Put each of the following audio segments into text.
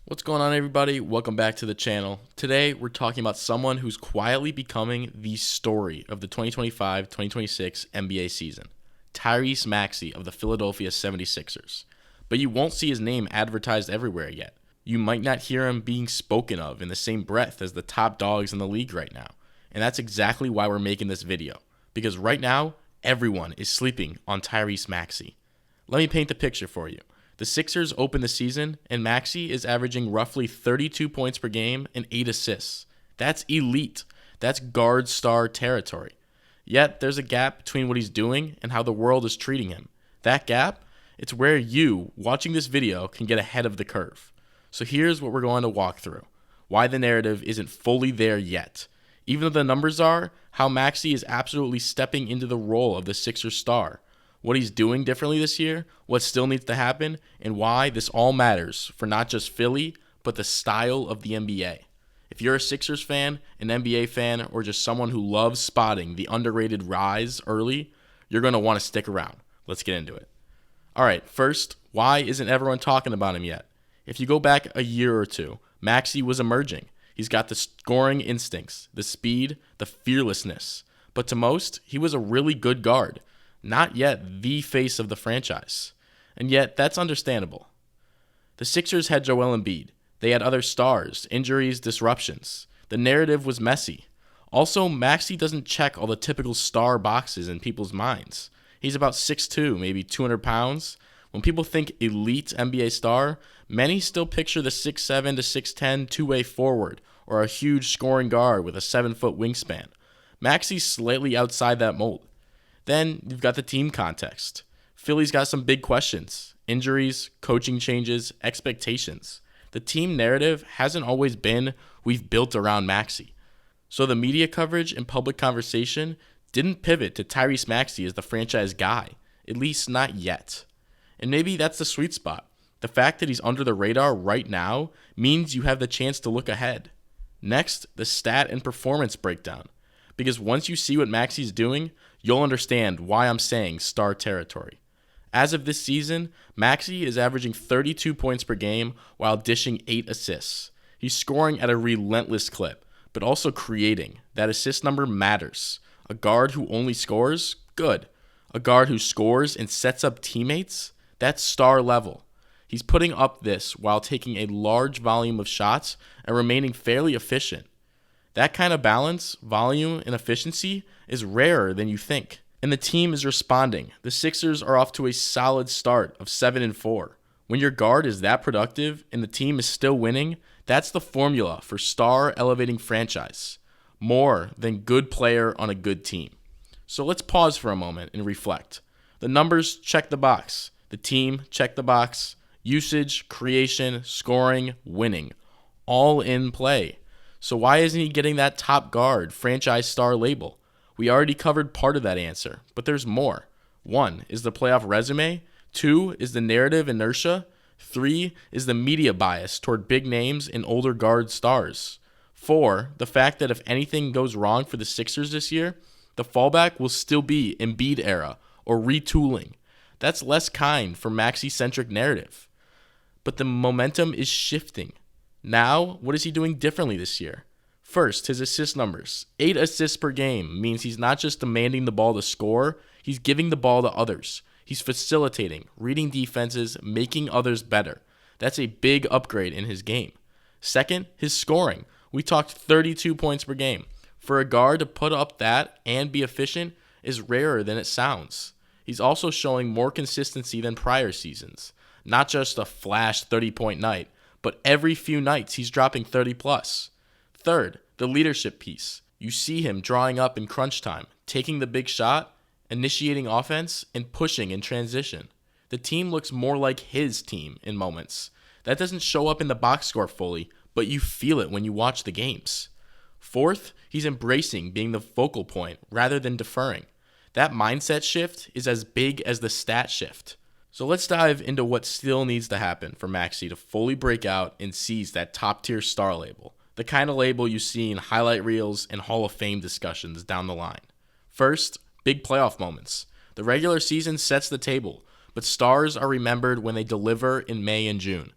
What's going on, everybody? Welcome back to the channel. Today, we're talking about someone who's quietly becoming the story of the 2025-2026 NBA season, Tyrese Maxey of the Philadelphia 76ers. But you won't see his name advertised everywhere yet. You might not hear him being spoken of in the same breath as the top dogs in the league right now. And that's exactly why we're making this video. Because right now, everyone is sleeping on Tyrese Maxey. Let me paint the picture for you. The Sixers open the season, and Maxey is averaging roughly 32 points per game and 8 assists. That's elite. That's guard star territory. Yet, there's a gap between what he's doing and how the world is treating him. That gap, it's where you, watching this video, can get ahead of the curve. So here's what we're going to walk through. Why the narrative isn't fully there yet. Even though the numbers are, how Maxey is absolutely stepping into the role of the Sixers star. What he's doing differently this year, what still needs to happen, and why this all matters for not just Philly, but the style of the NBA. If you're a Sixers fan, an NBA fan, or just someone who loves spotting the underrated rise early, you're going to want to stick around. Let's get into it. All right, first, why isn't everyone talking about him yet? If you go back a year or two, Maxey was emerging. He's got the scoring instincts, the speed, the fearlessness. But to most, he was a really good guard. Not yet the face of the franchise. And yet, that's understandable. The Sixers had Joel Embiid. They had other stars, injuries, disruptions. The narrative was messy. Also, Maxey doesn't check all the typical star boxes in people's minds. He's about 6'2", maybe 200 pounds. When people think elite NBA star, many still picture the 6'7 to 6'10 two-way forward or a huge scoring guard with a 7-foot wingspan. Maxey's slightly outside that mold. Then you've got the team context. Philly's got some big questions. Injuries, coaching changes, expectations. The team narrative hasn't always been, we've built around Maxey. So the media coverage and public conversation didn't pivot to Tyrese Maxey as the franchise guy, at least not yet. And maybe that's the sweet spot. The fact that he's under the radar right now means you have the chance to look ahead. Next, the stat and performance breakdown. Because once you see what Maxey's doing, you'll understand why I'm saying star territory. As of this season, Maxey is averaging 32 points per game while dishing 8 assists. He's scoring at a relentless clip, but also creating. That assist number matters. A guard who only scores? Good. A guard who scores and sets up teammates? That's star level. He's putting up this while taking a large volume of shots and remaining fairly efficient. That kind of balance, volume, and efficiency is rarer than you think. And the team is responding. The Sixers are off to a solid start of 7-4. When your guard is that productive and the team is still winning, that's the formula for star elevating franchise. More than good player on a good team. So let's pause for a moment and reflect. The numbers check the box. The team check the box. Usage, creation, scoring, winning. All in play. So why isn't he getting that top guard, franchise star label? We already covered part of that answer, but there's more. 1 is the playoff resume. 2 is the narrative inertia. 3 is the media bias toward big names and older guard stars. 4, the fact that if anything goes wrong for the Sixers this year, the fallback will still be Embiid era or retooling. That's less kind for Maxey-centric narrative. But the momentum is shifting. Now, what is he doing differently this year? First, his assist numbers. 8 assists per game means he's not just demanding the ball to score, he's giving the ball to others. He's facilitating, reading defenses, making others better. That's a big upgrade in his game. Second, his scoring. We talked 32 points per game. For a guard to put up that and be efficient is rarer than it sounds. He's also showing more consistency than prior seasons. Not just a flash 30-point night, but every few nights he's dropping 30 plus. Third, the leadership piece. You see him drawing up in crunch time, taking the big shot, initiating offense, and pushing in transition. The team looks more like his team in moments. That doesn't show up in the box score fully, but you feel it when you watch the games. Fourth, he's embracing being the focal point rather than deferring. That mindset shift is as big as the stat shift. So let's dive into what still needs to happen for Maxey to fully break out and seize that top-tier star label, the kind of label you see in highlight reels and Hall of Fame discussions down the line. First, big playoff moments. The regular season sets the table, but stars are remembered when they deliver in May and June.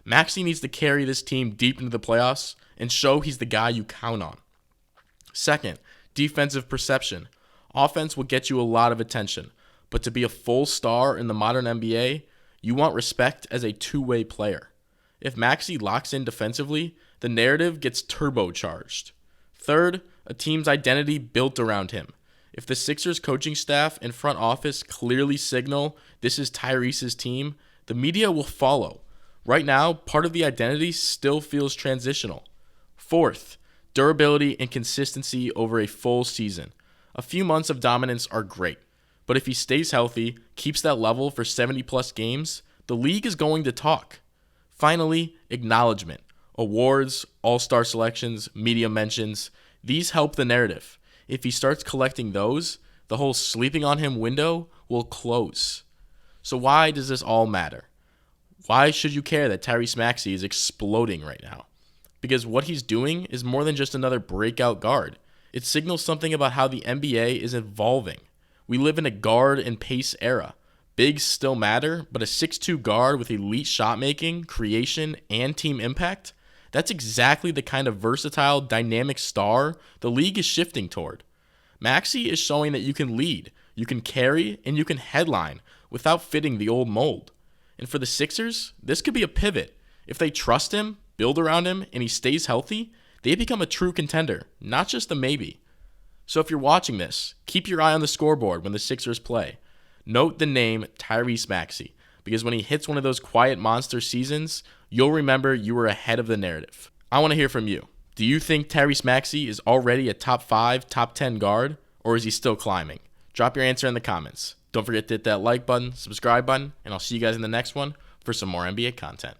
Maxey needs to carry this team deep into the playoffs and show he's the guy you count on. Second, defensive perception. Offense will get you a lot of attention, but to be a full star in the modern NBA, you want respect as a two-way player. If Maxey locks in defensively, the narrative gets turbocharged. Third, a team's identity built around him. If the Sixers coaching staff and front office clearly signal this is Tyrese's team, the media will follow. Right now, part of the identity still feels transitional. Fourth, durability and consistency over a full season. A few months of dominance are great, but if he stays healthy, keeps that level for 70-plus games, the league is going to talk. Finally, acknowledgement. Awards, all-star selections, media mentions, these help the narrative. If he starts collecting those, the whole sleeping on him window will close. So why does this all matter? Why should you care that Tyrese Maxey is exploding right now? Because what he's doing is more than just another breakout guard. It signals something about how the NBA is evolving. We live in a guard and pace era. Bigs still matter, but a 6'2 guard with elite shot making, creation, and team impact, that's exactly the kind of versatile, dynamic star the league is shifting toward. Maxey is showing that you can lead, you can carry, and you can headline without fitting the old mold. And for the Sixers, this could be a pivot. If they trust him, build around him, and he stays healthy, they become a true contender, not just a maybe. So if you're watching this, keep your eye on the scoreboard when the Sixers play. Note the name Tyrese Maxey, because when he hits one of those quiet monster seasons, you'll remember you were ahead of the narrative. I want to hear from you. Do you think Tyrese Maxey is already a top 5, top 10 guard, or is he still climbing? Drop your answer in the comments. Don't forget to hit that like button, subscribe button, and I'll see you guys in the next one for some more NBA content.